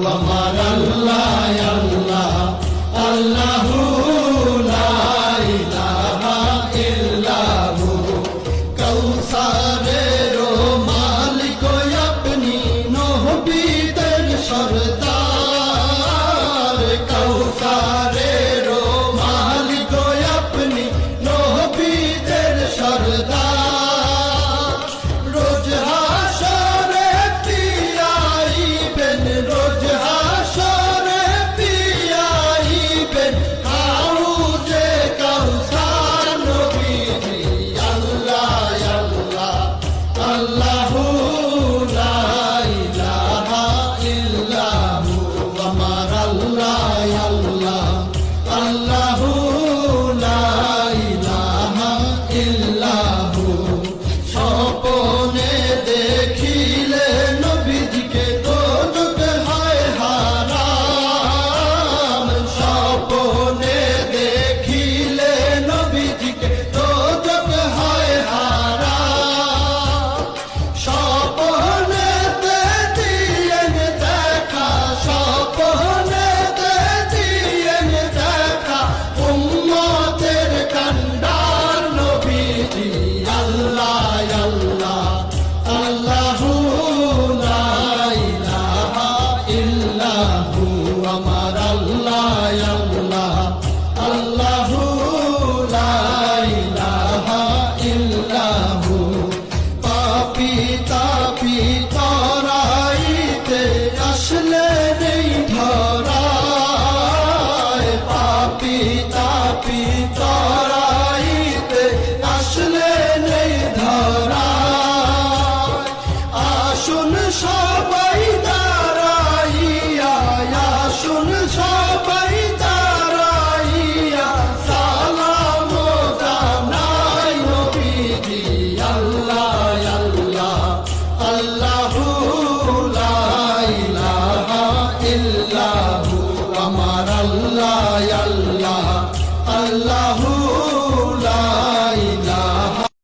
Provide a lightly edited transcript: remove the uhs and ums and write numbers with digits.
আমার আল্লাহ আল্লাহ আল্লাহু লা ইলাহা ইল্লাহু কাউসারের মালিক আপনি নবীদের সরদার কাউসারের মালিক আপনি নবীদের সরদার রোজ হাসরে পিয়াইবেন রোজ হাসরে পিয়াইবেন হাউজে কাউসার নবীজি আল্লাহ আল্লাহ আল্লাহু লা ইলাহা ইল্লাহু আমার আল্লাহ আল্লাহ আল্লাহু লা ইলাহা ইল্লাহু স্বপ্নে দেখিলে নবীজিকে দোজখ হয় হারাম স্বপ্নে দেখিলে নবীজিকে দোজখ হয় হারাম স্বপ্নেতে দিয়েন দেখা স্বপ্নেতে দিয়েন দেখা উম্মতের কান্ডার নবীজি আল্লাহ আল্লাহ আল্লাহু লা ইলাহা ইল্লাহু আমার আল্লাহ আল্লাহ আল্লাহু লা ইলাহা ইল্লাহু পাপী তাপী তরাইতে আসলে নেই ধরায় পাপী তাপী তরাইতে আসলে নেই ধরায় আসুন সবাই দাঁড়াইয়া আসুন সবাই দাঁড়াইয়া সালাম জানাই নবীজি আল্লাহ আল্লাহ আল্লাহু লা ইলাহা ইল্লাহু আমার আল্লাহ আল্লাহ আল্লাহু